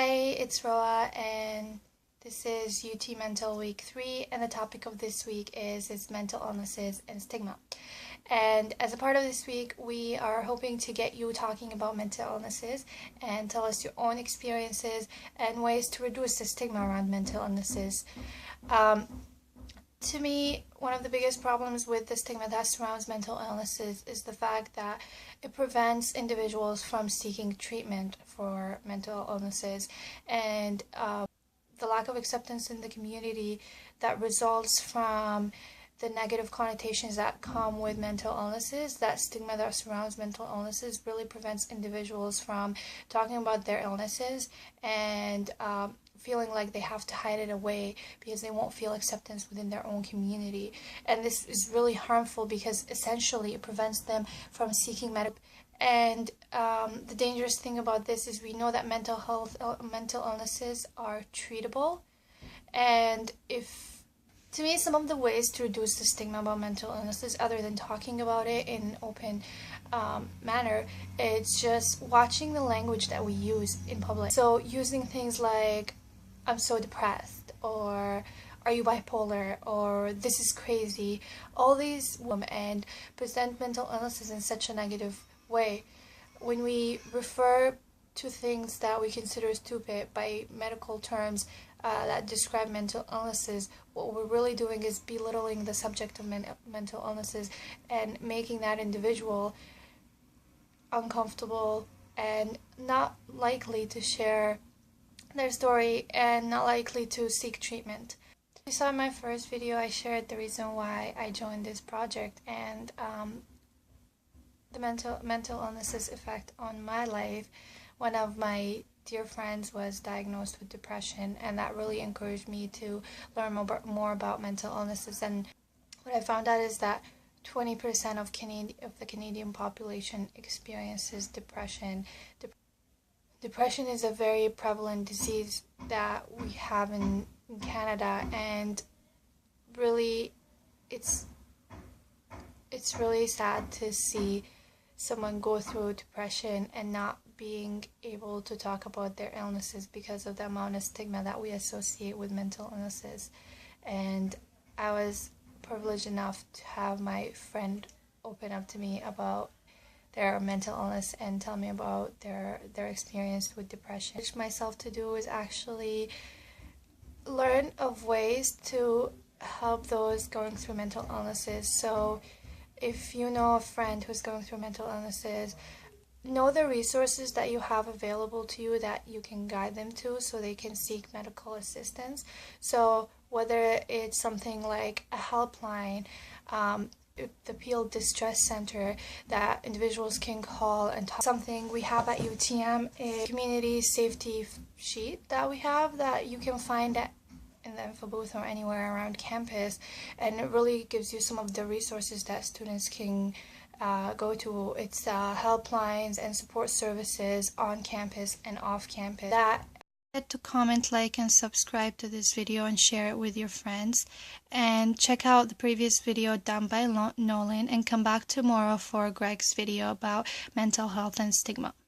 Hi, it's Roa, and this is UTMental Week 3, and the topic of this week is mental illnesses and stigma. And as a part of this week, we are hoping to get you talking about mental illnesses and tell us your own experiences and ways to reduce the stigma around mental illnesses. To me, one of the biggest problems with the stigma that surrounds mental illnesses is the fact that it prevents individuals from seeking treatment for mental illnesses, and the lack of acceptance in the community that results from the negative connotations that come with mental illnesses. That stigma that surrounds mental illnesses really prevents individuals from talking about their illnesses and feeling like they have to hide it away because they won't feel acceptance within their own community. And this is really harmful because essentially it prevents them from seeking medical. And the dangerous thing about this is we know that mental illnesses are treatable. And to me, some of the ways to reduce the stigma about mental illnesses, other than talking about it in an open manner, it's just watching the language that we use in public. So using things like, I'm so depressed, or are you bipolar, or this is crazy, all these women, and present mental illnesses in such a negative way. When we refer to things that we consider stupid by medical terms that describe mental illnesses, what we're really doing is belittling the subject of mental illnesses and making that individual uncomfortable and not likely to share their story and not likely to seek treatment. You saw in my first video I shared the reason why I joined this project and the mental illnesses effect on my life. One of my dear friends was diagnosed with depression, and that really encouraged me to learn more about mental illnesses. And what I found out is that 20% of the Canadian population experiences depression. Depression is a very prevalent disease that we have in Canada, and really it's really sad to see someone go through depression and not being able to talk about their illnesses because of the amount of stigma that we associate with mental illnesses. And I was privileged enough to have my friend open up to me about their mental illness and tell me about their experience with depression. What I pushed myself to do is actually learn of ways to help those going through mental illnesses. So if you know a friend who's going through mental illnesses, know the resources that you have available to you that you can guide them to so they can seek medical assistance. So whether it's something like a helpline, the Peel Distress Center that individuals can call and talk. Something we have at UTM is a community safety sheet that we have that you can find in the info booth or anywhere around campus, and it really gives you some of the resources that students can go to. It's helplines and support services on campus and off campus. To comment, like, and subscribe to this video and share it with your friends, and check out the previous video done by Nolan, and come back tomorrow for Greg's video about mental health and stigma.